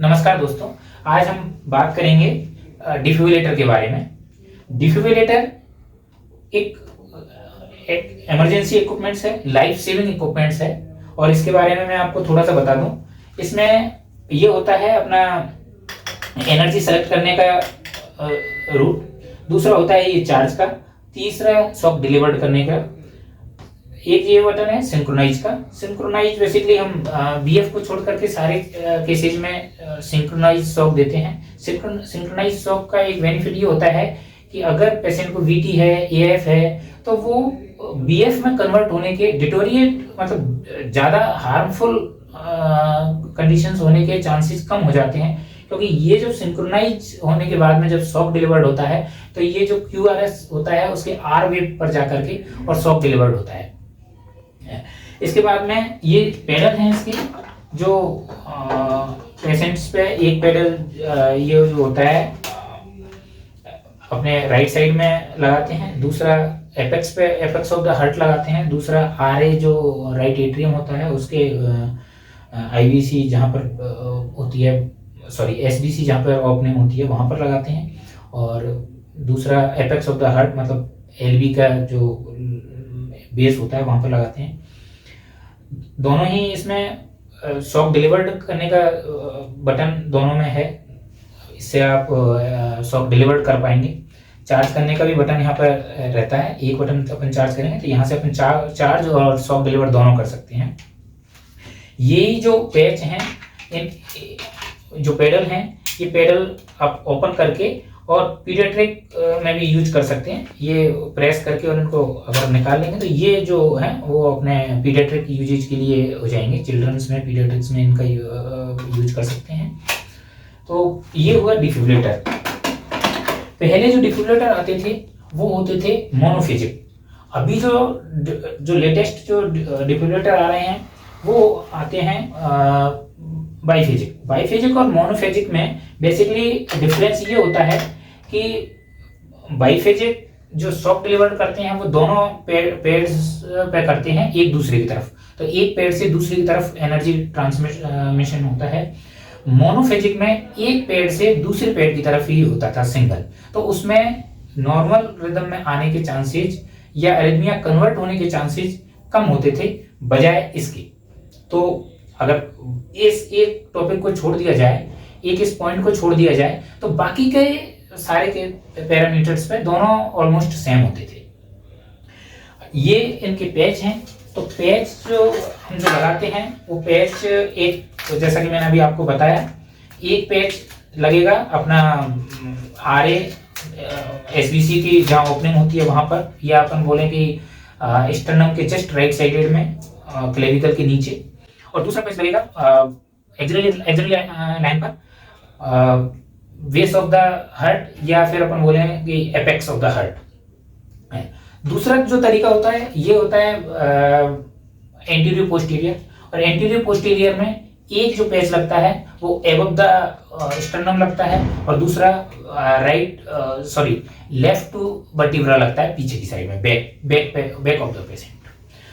नमस्कार दोस्तों। आज हम बात करेंगे डिफिब्रिलेटर के बारे में। डिफिब्रिलेटर एक एक इमरजेंसी इक्विपमेंट्स है, लाइफ सेविंग इक्विपमेंट्स है। और इसके बारे में मैं आपको थोड़ा सा बता दूं। इसमें ये होता है अपना एनर्जी सेलेक्ट करने का रूट, दूसरा होता है ये चार्ज का, तीसरा शॉक डिलीवर्ड करने का। एक ये बटन है सिंक्रोनाइज का। सिंक्रोनाइज बेसिकली हम बीएफ को छोड़ करके सारे केसेज में सिंक्रोनाइज शॉक देते हैं। सिंक्रोनाइज शॉक का एक बेनिफिट ये होता है कि अगर पेशेंट को वीटी है, एएफ है, तो वो बीएफ में कन्वर्ट होने के डिटोरिएट मतलब ज्यादा हार्मफुल कंडीशंस होने के चांसेस कम हो जाते हैं, क्योंकि ये जो सिंक्रोनाइज होने के बाद में जब शॉक डिलीवर्ड होता है तो ये जो क्यूआरएस होता है उसके आर वेव पर जाकर के और शॉक डिलीवर्ड होता है। इसके बाद में ये पेडल हैं इसके, जो पेशेंट्स पे एक पेडल ये जो होता है अपने राइट साइड में लगाते हैं, दूसरा एपेक्स पे एपेक्स ऑफ द हार्ट लगाते हैं, दूसरा आरए जो राइट एट्रियम होता है उसके आईवीसी जहाँ पर होती है, सॉरी एसबीसी जहाँ पर ओपनिंग होती है वहाँ पर लगाते हैं, और दूसरा एपेक्स ऑफ द हार्ट मतलब एलबी का जो बेस होता है वहाँ पर लगाते हैं। दोनों ही इसमें शॉक डिलीवर्ड करने का बटन दोनों में है, इससे आप शॉक डिलीवर्ड कर पाएंगे। चार्ज करने का भी बटन यहाँ पर रहता है, एक बटन अपन चार्ज करेंगे तो यहाँ से अपन चार्ज और शॉक डिलीवर दोनों कर सकते हैं। यही जो पैच हैं, इन जो पेडल हैं, ये पेडल आप ओपन करके और पीडियाट्रिक में भी यूज कर सकते हैं। ये प्रेस करके और इनको अगर निकाल लेंगे तो ये जो है वो अपने पीडियाट्रिक यूजेज के लिए हो जाएंगे। चिल्ड्रंस में, पीडियाट्रिक्स में इनका यूज कर सकते हैं। तो ये हुआ डिफिब्रिलेटर। पहले जो डिफिब्रिलेटर आते थे वो होते थे मोनोफेजिक। अभी जो लेटेस्ट जो डिफिब्रिलेटर आ रहे हैं वो आते हैं बाइफेजिक। बाइफेजिक और मोनोफेजिक में बेसिकली डिफरेंस ये होता है कि बाइफेजिक जो शॉक डिलीवर करते हैं वो दोनों पेड्स पे करते हैं एक दूसरे की तरफ, तो एक पेड़ से दूसरे की तरफ एनर्जी ट्रांसमिशन होता है। मोनोफेजिक में एक पेड़ से दूसरे पेड़ की तरफ ही होता था सिंगल, तो उसमें नॉर्मल रिदम में आने के चांसेस या एरिथमिया कन्वर्ट होने के चांसेस कम होते थे बजाय इसके। तो अगर इस एक टॉपिक को छोड़ दिया जाए, एक इस पॉइंट को छोड़ दिया जाए, तो बाकी के सारे के पैरामीटर्स पे दोनों ऑलमोस्ट सेम होते थे। ये इनके पैच हैं। तो पैच जो हम जो लगाते हैं वो पैच एक, तो जैसा कि मैंने अभी आपको बताया, एक पैच लगेगा अपना आरए एसबीसी की जहाँ ओपनिंग होती है वहां पर, या अपन बोले कि स्टर्नम के जस्ट राइट साइडेड में क्लेविकल के नीचे, और दूसरा पैच लगेगा एक्सिलरी लाइन पर बेस ऑफ द हार्ट, या फिर अपन बोले कि एपेक्स ऑफ द हार्ट। दूसरा जो तरीका होता है ये होता है एंटीरियर पोस्टीरियर, और एंटीरियर पोस्टीरियर में एक जो पैच लगता है वो एबव द स्टर्नम लगता है, और दूसरा लेफ्ट टू वर्टिब्रा लगता है पीछे की साइड में, बैक ऑफ द पेशेंट।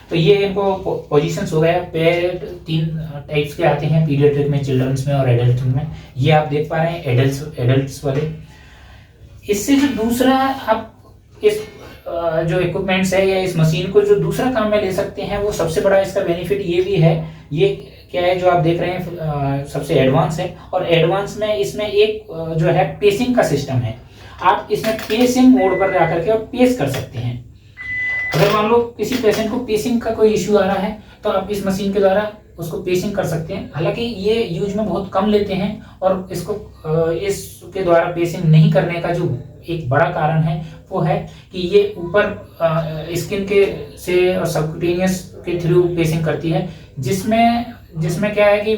तो ये इनको पोजीशंस हो गया। पैड 3 टाइप्स के आते हैं पीडियाट्रिक में, चिल्ड्रंस में और एडल्ट में। ये आप देख पा रहे हैं एडल्ट्स वाले। इससे जो दूसरा आप इस जो इक्विपमेंट्स है या इस मशीन को जो दूसरा काम में ले सकते हैं, वो सबसे बड़ा इसका बेनिफिट ये भी है। ये क्या है जो आप देख रहे हैं सबसे एडवांस है, और एडवांस में इसमें एक जो है पेसिंग का सिस्टम है। आप इसमें पेसिंग मोड पर जाकर के और पेस कर सकते हैं। अगर मान लो किसी पेशेंट को पेसिंग का कोई इश्यू आ रहा है तो आप इस मशीन के द्वारा उसको पेसिंग कर सकते हैं। हालांकि ये यूज में बहुत कम लेते हैं, और इसके द्वारा पेसिंग नहीं करने का जो एक बड़ा कारण है वो है कि ये ऊपर स्किन के से और सबक्यूटेनियस के थ्रू पेसिंग करती है, जिसमें क्या है कि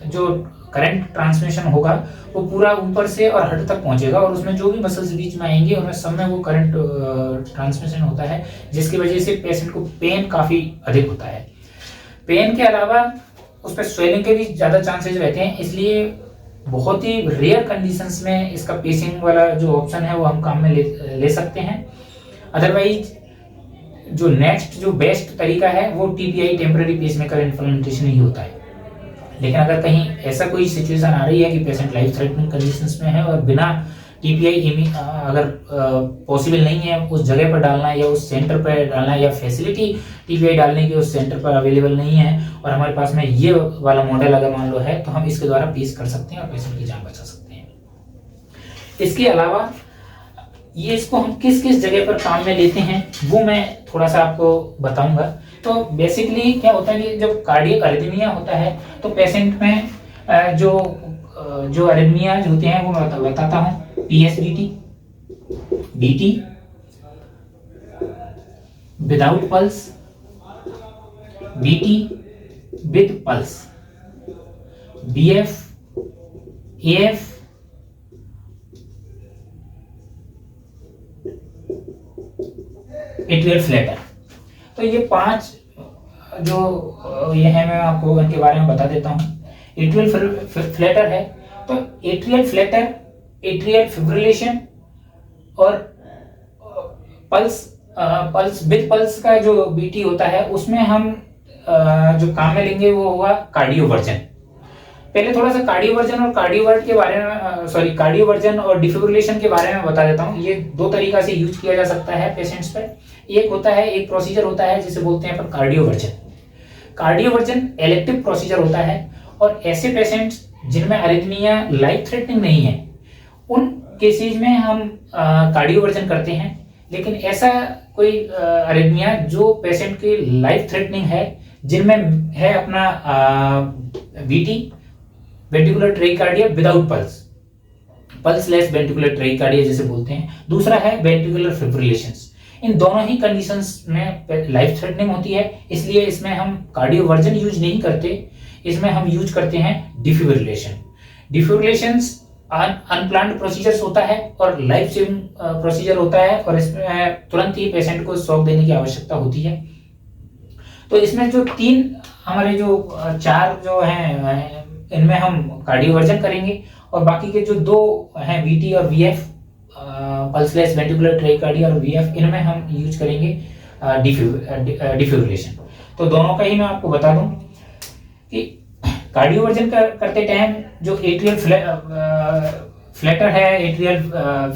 जो करंट ट्रांसमिशन होगा वो पूरा ऊपर से और हड तक पहुंचेगा, और उसमें जो भी मसल्स बीच में आएंगे उनमें सब में वो करंट ट्रांसमिशन होता है, जिसकी वजह से पेशेंट को पेन काफी अधिक होता है। पेन के अलावा उस पर स्वेलिंग के भी ज्यादा चांसेस रहते हैं, इसलिए बहुत ही रेयर कंडीशंस में इसका पेसिंग वाला जो ऑप्शन है वो हम काम में ले सकते हैं। अदरवाइज जो नेक्स्ट जो बेस्ट तरीका है वो टीपीआई टेम्पररी पेसमेकर इम्प्लीमेंटेशन ही होता है। लेकिन अगर कहीं ऐसा कोई सिचुएशन आ रही है कि पेशेंट लाइफ थ्रेटनिंग कंडीशंस में है और बिना टीपीआई अगर पॉसिबल नहीं है उस जगह पर डालना या उस सेंटर पर डालना या फैसिलिटी टीपीआई डालने की उस सेंटर पर अवेलेबल नहीं है और हमारे पास में ये वाला मॉडल अगर मान लो है तो हम इसके द्वारा पेश कर सकते हैं और पेशेंट की जान बचा सकते हैं। इसके अलावा ये इसको हम किस किस जगह पर काम में लेते हैं वो मैं थोड़ा सा आपको बताऊंगा। तो बेसिकली क्या होता है कि जब कार्डियक अरिथमिया होता है तो पेशेंट में जो अरिथमिया होते हैं वो मैं बताता हूँ। PSVT, VT, without pulse, VT with pulse, VF, AF, atrial flutter. तो ये 5 जो ये है मैं आपको इनके बारे में बता देता हूँ। एट्रियल फ्लैटर है तो एट्रियल फ्लैटर, एट्रियल फिब्रिलेशन और पल्स विद पल्स का जो बीटी होता है उसमें हम जो काम में लेंगे वो होगा कार्डियोवर्जन। पहले थोड़ा सा कार्डियोवर्जन और कार्डियोवर्ट के बारे में कार्डियोवर्जन और डिफिब्रिलेशन के बारे में बता देता हूँ। ये 2 तरीका से यूज किया जा सकता है पेशेंट्स पर। एक प्रोसीजर होता है जिसे बोलते हैं कार्डियोवर्जन। कार्डियोवर्जन इलेक्टिव प्रोसीजर होता है और ऐसे पेशेंट्स जिनमें अरिथमिया लाइफ थ्रेटनिंग नहीं है उन केसेज में हम कार्डियोवर्जन करते हैं। लेकिन ऐसा कोई अरिथमिया जो पेशेंट की लाइफ थ्रेटनिंग है जिनमें है अपना VT, ventricular tachycardia without pulseless ventricular tachycardia जिसे बोलते हैं। दूसरा है वेंट्रिकुलर फिब्रिलेशंस। इन दोनों ही कंडीशंस में लाइफ थ्रेटनिंग होती है, इसलिए इसमें हम कार्डियोवर्जन यूज नहीं करते, इसमें हम यूज करते हैं डिफिब्रिलेशन। डिफिब्रिलेशंस अनप्लान्ड प्रोसीजर्स होता है और लाइफ सेविंग प्रोसीजर होता है और इसमें तुरंत ही पेशेंट को शॉक देने की आवश्यकता होती है। तो इसमें जो 3 हमारे जो 4 जो हैं इनमें हम कार्डियोवर्जन करेंगे और बाकी के जो 2 हैं वीटी और वीएफ, पल्सलेस वेंट्रिकुलर ट्रेकिकार्डिया और वीएफ, इनमें हम यूज करेंगे डिफिब्रिलेशन। तो दोनों का ही मैं आपको बता दूं कि कार्डियोवर्जन करते टाइम जो एट्रियल फ्लैटर है, एट्रियल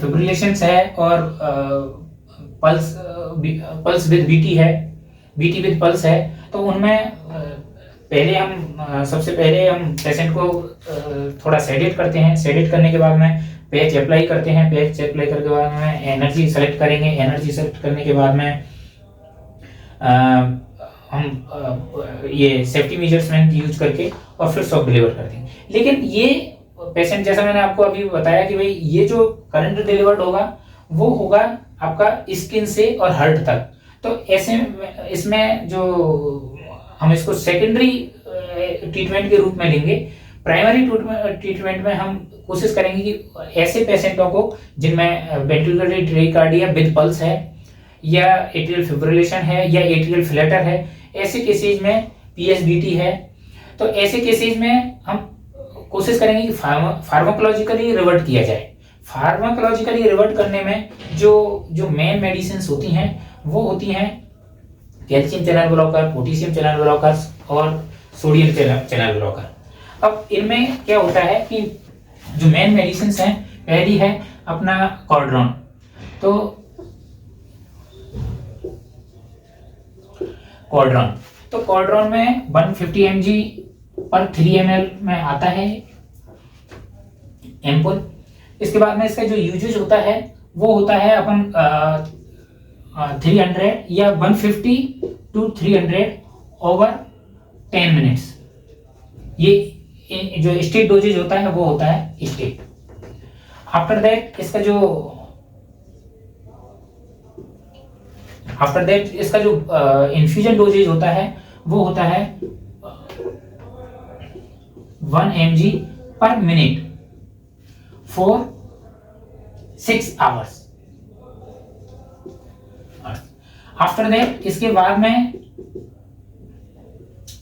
फिब्रिलेशंस है और पल्स विद बीटी है, बीटी विद पल्स है, तो उनमें सबसे पहले हम पेशेंट को थोड़ा सेडेट करते हैं। सेडेट करने के बाद में पैच अप्लाई करते हैं। पैच अप्लाई करने के बाद में एनर्जी सेलेक्ट करेंगे। एनर्जी सेलेक्ट करने के बाद में हम ये सेफ्टी मेजर्समेंट यूज करके और फिर शॉक डिलीवर करते हैं। लेकिन ये पेशेंट, जैसा मैंने आपको अभी बताया कि भाई ये जो करंट डिलीवर्ड होगा वो होगा आपका स्किन से और हार्ट तक। तो ऐसे इसमें जो हम इसको सेकेंडरी ट्रीटमेंट के रूप में लेंगे। प्राइमरी ट्रीटमेंट में हम कोशिश करेंगे कि ऐसे पेशेंटों को जिनमें वेंट्रिकुलर ट्रेकिकार्डिया विद पल्स है या एट्रियल फिब्रिलेशन है या एट्रियल फ्लैटर है, ऐसे केसेज में पीएसडीटी है, तो ऐसे केसेज में हम कोशिश करेंगे कि फार्माकोलॉजिकली रिवर्ट किया जाए। फार्माकोलॉजिकली रिवर्ट करने में जो मेन मेडिसिन होती हैं वो होती हैं calcium channel blocker, potassium channel blockers और सोडियम चैनल ब्लॉकर। अब इनमें क्या होता है कि जो मेन मेडिसिन हैं, पहली है अपना कॉर्ड्रॉन। तो कॉर्ड्रॉन में 150 mg पर 3 ml में आता है एम्पुल। इसके बाद में इसका जो यूजेज होता है वो होता है अपन 300 या 150 to 300 ओवर 10 मिनट्स। ये जो स्टेट डोजेज होता है वो होता है स्टेट। आफ्टर दैट इसका जो इन्फ्यूजन डोजेज होता है वो होता है 1 mg पर minute for 6 hours. After that इसके बाद में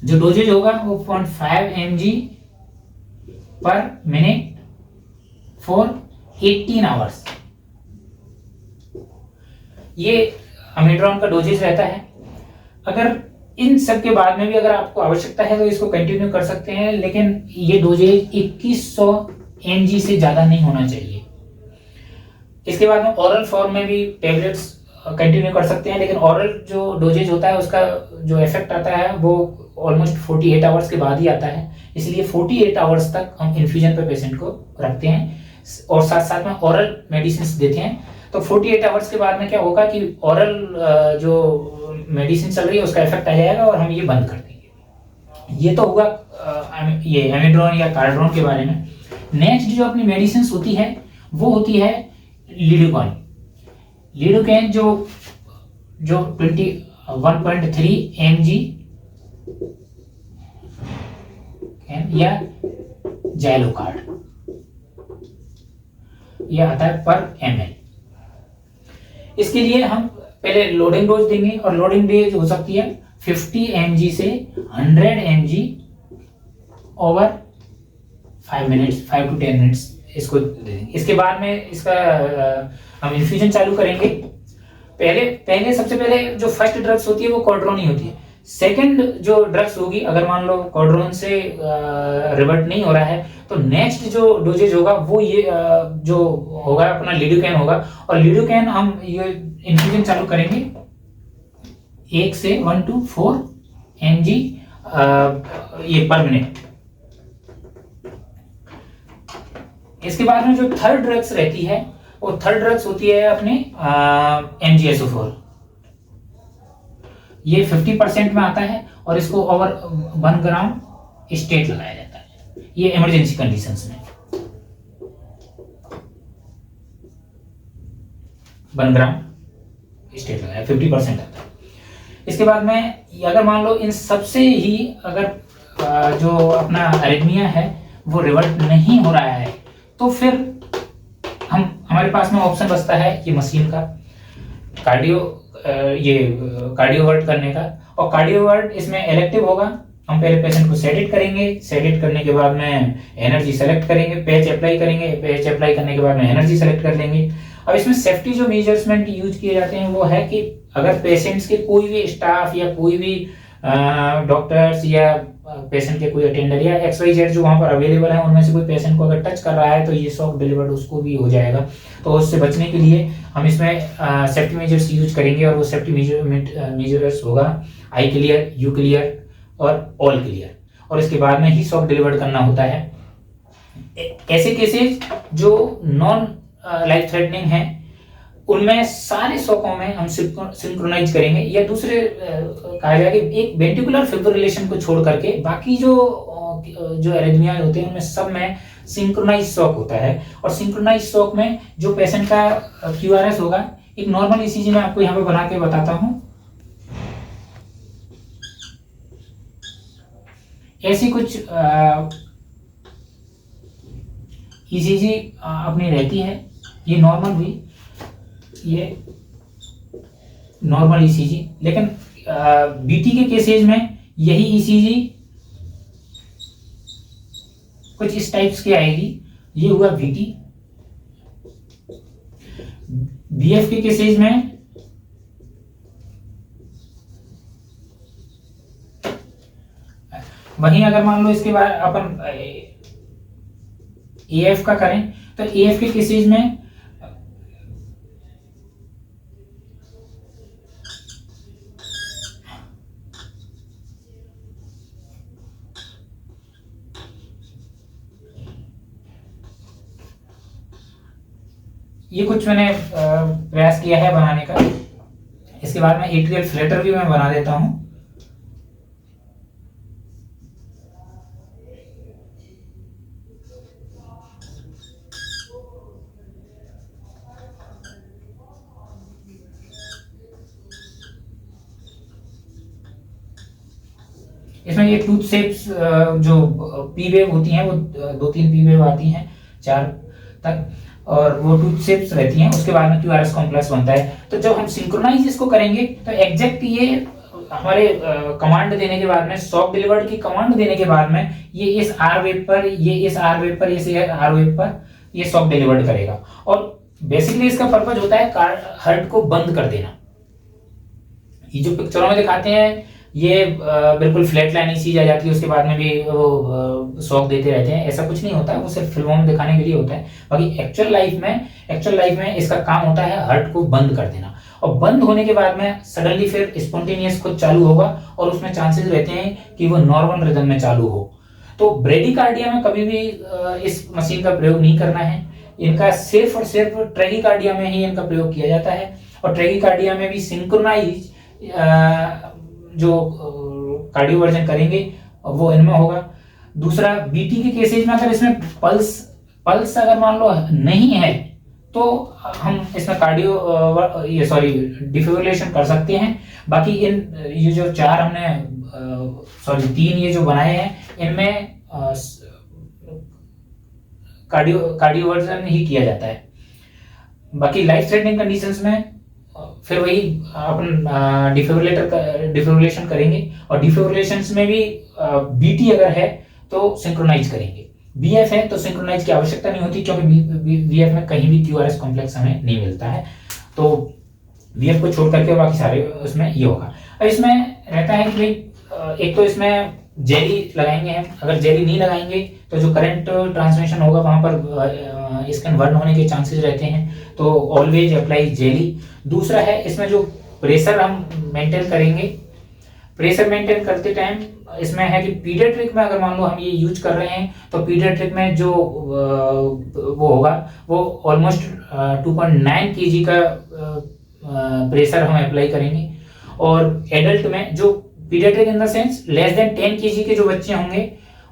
जो डोजेज होगा वो 0.5 mg पर मिनट फॉर 18 आवर्स। ये अमेड्रॉन का डोजेज रहता है। अगर इन सब के बाद में भी अगर आपको आवश्यकता है तो इसको कंटिन्यू कर सकते हैं, लेकिन ये डोजेज 2100 mg से ज्यादा नहीं होना चाहिए। इसके बाद में ओरल फॉर्म में भी टेबलेट्स कंटिन्यू कर सकते हैं, लेकिन ओरल जो डोजेज होता है उसका जो इफेक्ट आता है वो ऑलमोस्ट 48 आवर्स के बाद ही आता है, इसलिए 48 आवर्स तक हम इन्फ्यूजन पे पेशेंट को रखते हैं और साथ साथ में ओरल मेडिसिन देते हैं। तो 48 आवर्स के बाद में क्या होगा कि ओरल जो मेडिसिन चल रही है उसका इफेक्ट आ जाएगा और हम ये बंद कर देंगे। ये तो हुआ ये एमिड्रोन या कार्डरोन के बारे में। नेक्स्ट जो अपनी मेडिसिन होती है वो होती है लिडोकैन। लिडोकैन जो 21.3 mg या जैलोकार्ड यह आता है पर ml। इसके लिए हम पहले लोडिंग डोज देंगे और लोडिंग डोज हो सकती है 50 mg से 100 mg over 5 minutes, 5 to 10 minutes इसको दे देंगे। इसके बाद में इसका हम इन्फ्यूजन चालू करेंगे। पहले सबसे पहले जो फर्स्ट ड्रग्स होती है वो कॉर्ड्रोन ही होती है। सेकंड जो ड्रग्स होगी, अगर मान लो कॉर्ड्रोन से रिवर्ट नहीं हो रहा है तो नेक्स्ट जो डोजेज होगा वो ये जो होगा अपना लिडोकैन होगा। और लिडोकैन हम ये इन्फ्यूजन चालू करेंगे 1 से 1 to 4 mg ये पर मिनट। इसके बाद में जो थर्ड ड्रग्स रहती है वो थर्ड ड्रग्स होती है अपने MgSO4। ये 50% में आता है और इसको ओवर 1 ग्राम स्टेट लगाया जाता है, ये इमरजेंसी कंडीशंस में 1 ग्राम स्टेट लगाया, 50% आता है। इसके बाद में अगर मान लो इन सबसे ही अगर जो अपना अरिथमिया है वो रिवर्ट नहीं हो रहा है तो फिर हमारे पास में ऑप्शन बचता है ये मशीन का कार्डियोवर्ट करने का। और कार्डियोवर्ट इसमें इलेक्टिव होगा। हम पहले पेशेंट को सेडेट करेंगे, सेडेट करने के बाद में एनर्जी सेलेक्ट करेंगे, पैच अप्लाई करेंगे, पैच अप्लाई करने के बाद में एनर्जी सेलेक्ट कर लेंगे। अब इसमें सेफ्टी जो मेजर्समेंट यूज किए जाते हैं वो है कि अगर पेशेंट्स के कोई भी स्टाफ या कोई भी डॉक्टर्स या पेशेंट के कोई अटेंडर या XYZ जो वहां पर अवेलेबल है उनमें से कोई पेशेंट को अगर टच कर रहा है तो ये शॉक डिलीवर्ड उसको भी हो जाएगा। तो उससे बचने के लिए हम इसमें सेफ्टी मेजर्स यूज करेंगे और वो सेफ्टी मेजर्स होगा आई क्लियर, यू क्लियर और ऑल क्लियर। और इसके बाद में ही शॉक डिलीवर्ड करना होता है। ऐसे केसेस जो नॉन लाइफ थ्रेटनिंग है उनमें सारे शॉकों में हम सिंक्रोनाइज करेंगे, या दूसरे कहा जाए कि एक वेंटिकुलर फिब्रिलेशन को छोड़ करके बाकी जो एरिथमिया होते हैं उनमें सब में सिंक्रोनाइज शॉक होता है। और सिंक्रोनाइज शॉक में जो पेशेंट का QRS होगा, एक नॉर्मल ECG में आपको यहाँ पे बना के बताता हूं। ऐसी कुछ ECG अपनी रहती है, ये नॉर्मल हुई, ये नॉर्मल ECG। लेकिन BT के केसेज में यही ECG कुछ इस टाइप्स की आएगी। ये हुआ BT। BF के केसेज में वहीं अगर मान लो इसके बाद अपन AF का करें तो AF के केसेज में ये कुछ मैंने प्रयास किया है बनाने का। इसके बाद में एट्रियल फ्लैटर भी मैं बना देता हूं। इसमें ये टूथ शेप्स जो पी वेव होती हैं वो 2-3 पी वेव आती हैं 4 तक, और वो टूथ शेप्स रहती हैं। उसके बाद में QRS कॉम्प्लेक्स बनता है। तो जब हम सिंक्रोनाइज इसको करेंगे तो एग्जैक्ट ये हमारे कमांड देने के बाद में, शॉक डिलीवर्ड की कमांड देने के बाद में ये इस R वेव पर, ये इस R वेव पर, इस R वेव पर ये शॉक डिलीवर्ड करेगा। और बेसिकली इसका पर्पज होता है हार्ट को बंद कर देना। ये जो पिक्चरों में दिखाते हैं ये बिल्कुल फ्लैट लाइन ही चीज आ जाती है, उसके बाद में भी वो शॉक देते रहते हैं, ऐसा कुछ नहीं होता, वो सिर्फ फिल्मों में दिखाने के लिए होता है। बाकी एक्चुअल लाइफ में इसका काम होता है हार्ट को बंद कर देना, और बंद होने के बाद में सडनली फिर स्पॉन्टेनियस खुद चालू होगा, और उसमें चांसेस रहते हैं कि वो नॉर्मल रिदम में चालू हो। तो ब्रेडिकार्डिया में कभी भी इस मशीन का प्रयोग नहीं करना है, इनका सिर्फ और सिर्फ ट्रैकीकार्डिया में ही इनका प्रयोग किया जाता है, और ट्रैकीकार्डिया में भी सिंक्रोनाइज जो कार्डियोवर्जन करेंगे वो इनमें होगा। दूसरा, बीटी के केसेज में अगर इसमें पल्स अगर मान लो नहीं है तो हम इसमें डिफिब्रिलेशन कर सकते हैं। बाकी ये जो चार हमने तीन ये जो बनाए हैं, इनमें कार्डियोवर्जन ही किया जाता है। बाकी लाइफ थ्रेटनिंग कंडीशंस में फिर वही अपन डिफिब्रिलेशन करेंगे, और डिफिब्रिलेशंस में भी बीटी अगर है तो सिंक्रोनाइज करेंगे, बीएफ है तो सिंक्रोनाइज की आवश्यकता नहीं होती, क्योंकि बीएफ में कहीं भी क्यूआरएस कॉम्प्लेक्स हमें नहीं मिलता है, तो बीएफ को छोड़ करके बाकी सारे उसमें ये होगा। अब इसमें रहता है कि एक तो इसमें जेली लगाएंगे हम, अगर जेली नहीं लगाएंगे तो जो करंट ट्रांसमिशन होगा वहां पर स्किन बर्न होने के चांसेस रहते हैं, तो ऑलवेज अप्लाई जेली। दूसरा है, इसमें जो प्रेशर हम मेंटेन करेंगे, प्रेशर मेंटेन करते टाइम इसमें है कि पीडियाट्रिक में अगर मान लो हम ये यूज कर रहे हैं, तो पीडियाट्रिक में जो वो होगा वो ऑलमोस्ट 2.9 kg का प्रेशर हम अप्लाई करेंगे, और एडल्ट में जो paediatric in the sense less than 10 kg के जो बच्चे होंगे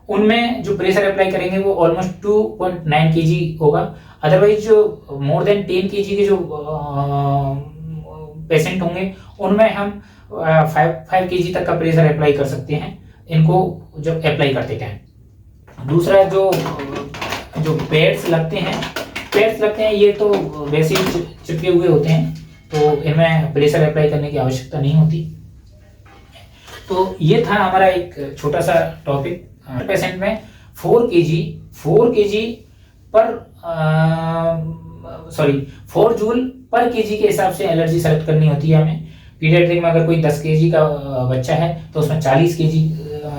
उनमें जो प्रेशर अप्लाई करेंगे वो ऑलमोस्ट 2.9 kg होगा। अदरवाइज जो मोर देन 10 kg के जो पेशेंट होंगे उनमें हम 5 kg तक का प्रेशर अप्लाई कर सकते हैं इनको जब अप्लाई करते टाइम। दूसरा, जो पैड्स लगते हैं ये तो वैसे ही चिपके हुए होते हैं, तो इनमें प्रेशर अप्लाई करने की आवश्यकता नहीं होती। तो ये था हमारा एक छोटा सा टॉपिक। पेशेंट में 4 जूल पर केजी के हिसाब से एलर्जी सेलेक्ट करनी होती है हमें। पीडियाट्रिक में अगर कोई 10 kg का बच्चा है तो उसमें 40 kg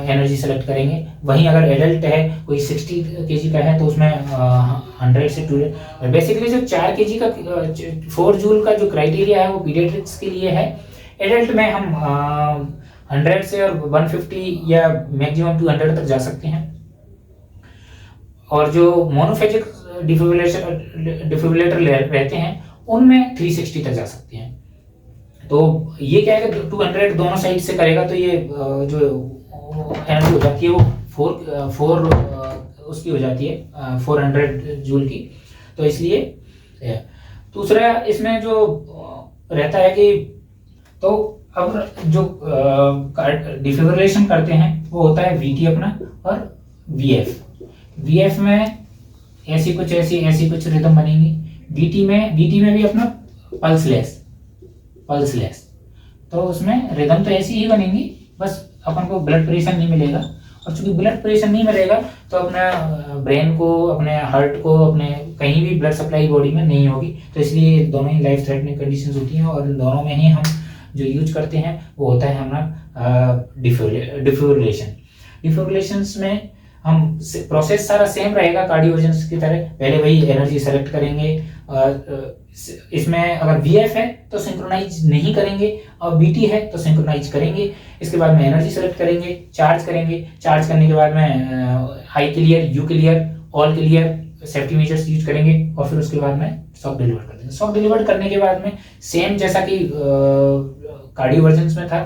एनर्जी सेलेक्ट करेंगे, वहीं अगर एडल्ट है कोई 60 kg का है तो उसमें 100 से 200। बेसिकली जो 4 kg का 4 जूल का जो क्राइटेरिया है वो पीडियाट्रिक्स के लिए है। एडल्ट में हम 100 से और 150 या मैक्सिमम 200 तक जा सकते हैं, और जो मोनोफेजिक डिफिब्रिलेटर रहते हैं उनमें 360 तक जा सकते हैं। तो ये क्या है कि 200 दोनों साइड से करेगा तो ये जो एनर्जी हो जाती है वो 4 उसकी हो जाती है 400 जूल की, तो इसलिए। दूसरा इसमें जो रहता है कि तो अब जो डिफिब्रिलेशन करते हैं वो होता है वीटी अपना और वीएफ में ऐसी कुछ रिदम बनेंगी। बीटी में भी अपना पल्सलेस, तो उसमें रिदम तो ऐसी ही बनेंगी, बस अपन को ब्लड प्रेशर नहीं मिलेगा, और चूंकि ब्लड प्रेशर नहीं मिलेगा तो अपना ब्रेन को, अपने हार्ट को, अपने कहीं भी ब्लड सप्लाई बॉडी में नहीं होगी, तो इसलिए दोनों ही लाइफ थ्रेटनिंग कंडीशंस होती हैं, और इन दोनों में ही हम जो यूज करते हैं वो होता है हमारा डिफिब्रिलेशंस में हम प्रोसेस सारा सेम रहेगा कार्डियोवर्जन की तरह। पहले वही एनर्जी सेलेक्ट करेंगे, इसमें अगर वीएफ है तो सिंक्रोनाइज नहीं करेंगे, और बीटी है तो सिंक्रोनाइज करेंगे। इसके बाद में एनर्जी सेलेक्ट करेंगे, चार्ज करने के बाद में I clear, you clear, all clear safety measures use करेंगे, और फिर उसके बाद में शॉक डिलीवर कर देंगे। शॉक डिलीवर करने के बाद में सेम जैसा कि कार्डियोवर्जन में था,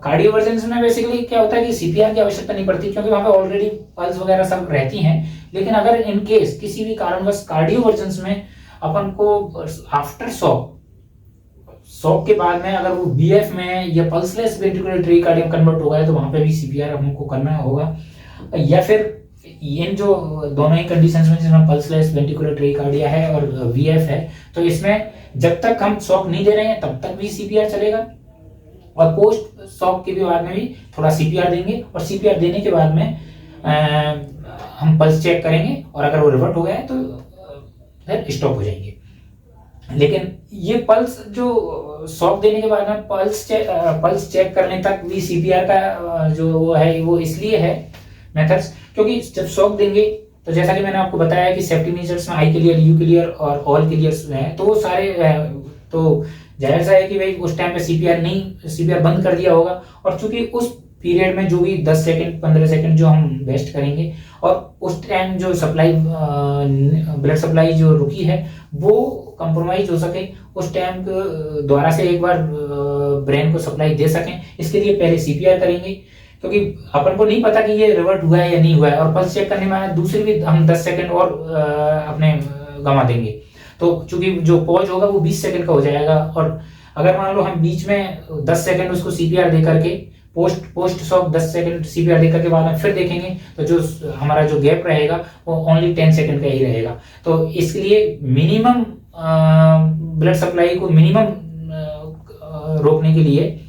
कार्डियोवर्जन में बेसिकली क्या होता है कि सीपीआर की आवश्यकता नहीं पड़ती, क्योंकि वहां पे ऑलरेडी पल्स वगैरह सब रहती हैं। लेकिन अगर इन केस किसी भी कारणवश कार्डियोवर्जन में अपन को आफ्टर शॉक के बाद में अगर वो बीएफ में या पल्सलेस वेंट्रिकुलर ट्रैकीकार्डियम कन्वर्ट हो गया तो वहां पे भी सीपीआर हमको करना होगा। या फिर इन जो दोनों ही कंडीशंस में जिसमें पल्सलेस वेंट्रिकुलर ट्रैकीकार्डिया है और वीएफ है, तो इसमें जब तक हम शॉक नहीं दे रहे हैं तब तक भी सीपीआर चलेगा, और पोस्ट शॉक के बाद में भी थोड़ा सीपीआर देंगे, और सीपीआर देने के बाद में हम पल्स चेक करेंगे, और अगर वो रिवर्ट हो गया है तो फिर स्टॉप हो जाएंगे। लेकिन ये पल्स जो शॉक देने के बाद में पल्स चेक करने तक भी सीपीआर का जो वो है वो इसलिए है मेथड्स, क्योंकि जब शॉक देंगे तो जैसा कि मैंने आपको बताया कि सेफ्टी मेजर्स में आई क्लियर, यू क्लियर और ऑल क्लियर हैं, तो वो सारे तो जाहिर सा है कि भाई उस टाइम पे सीपीआर बंद कर दिया होगा। और चूंकि उस पीरियड में जो भी 10 सेकंड 15 सेकंड जो हम वेस्ट करेंगे और उस टाइम जो ब्लड सप्लाई जो रुकी है वो कंप्रोमाइज हो सके, उस टाइम द्वारा से एक बार ब्रेन को सप्लाई दे सकें, इसके लिए पहले सीपीआर करेंगे, क्योंकि अपन को नहीं पता कि ये रिवर्ट हुआ है या नहीं हुआ है। और पल्स चेक करने में दूसरी भी हम 10 सेकंड और अपने गंवा देंगे, तो चूंकि जो पॉज होगा वो 20 सेकंड का हो जाएगा। और अगर मान लो हम बीच में 10 सेकंड उसको सीपीआर दे करके पोस्ट शॉक 10 सेकंड सीपीआर दे करके बाद में फिर देखेंगे, तो जो हमारा जो गैप रहेगा वो ओनली 10 सेकंड का ही रहेगा। तो इसके लिए मिनिमम ब्लड सप्लाई को मिनिमम रोकने के लिए,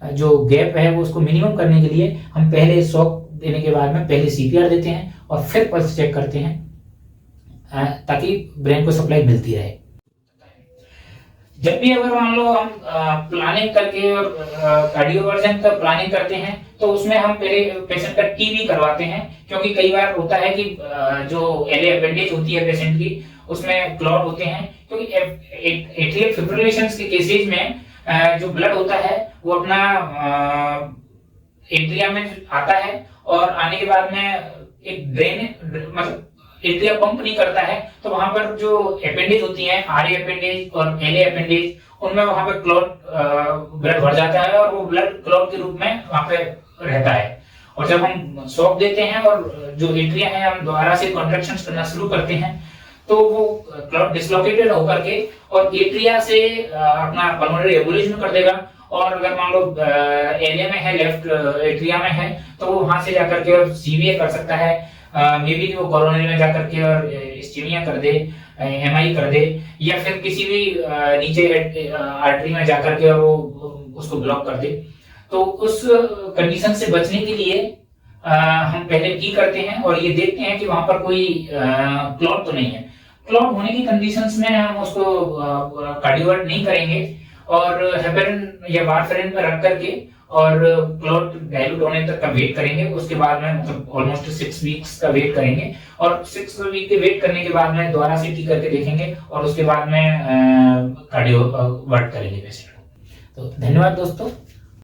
जो गैप है वो उसको मिनिमम करने के लिए हम पहले शॉक देने के बाद में पहले सीपीआर देते हैं और फिर पल्स चेक करते हैं, ताकि ब्रेन को सप्लाई मिलती रहे। जब भी अगर मान लो हम प्लानिंग करके और कार्डियोवर्जन का प्लानिंग करते हैं तो उसमें हम पहले पेशेंट का टीबी करवाते हैं, क्योंकि कई बार होता है कि जो एले अपेंडिज होती है पेशेंट की उसमें क्लॉट होते हैं, क्योंकि एट्रियल फिब्रिलेशन के केसेज में जो ब्लड होता है वो अपना एट्रिया में आता है और आने के बाद में एक ड्रेन मतलब एट्रिया पंप नहीं करता है, तो वहां पर जो अपेंडेज होती है, आरए अपेंडेज और एलए अपेंडेज, उनमें वहां पे क्लॉट ब्लड भर जाता है और वो ब्लड क्लॉट के रूप में वहां पे रहता है। और जब हम शॉक देते हैं और जो एट्रिया है हम दोबारा से कॉन्ट्रैक्शंस करना शुरू करते हैं, तो वो क्लॉट डिसलोकेटेड होकर के और एट्रिया से अपना पल्मोनरी एबोलिशन कर देगा। और अगर मान लो एलए में है, लेफ्ट एट्रिया में है, तो वो वहां से जाकर के और सीवीए कर सकता है, मे बी वो कोरोनरी में जाकर के और स्टीमिया कर दे, एमआई कर दे, या फिर किसी भी नीचे आर्टरी में जाकर के और वो उसको ब्लॉक कर दे। तो उस कंडीशन से बचने के लिए हम पहले की करते हैं और ये देखते हैं कि वहां पर कोई क्लॉट तो नहीं है। क्लॉट होने की कंडीशंस में हम उसको कार्डियोवर्ट नहीं करेंगे और हेपेरिन या वारफेरिन में रख करके और क्लॉट डाइल्यूट होने तक का वेट करेंगे। उसके बाद में मतलब ऑलमोस्ट 6 वीक्स का वेट करेंगे और 6 वीक के वेट करने के बाद में दोबारा सीटी करके देखेंगे और उसके बाद में कार्डियो वर्ट करेंगे पेशेंट को। तो धन्यवाद दोस्तों।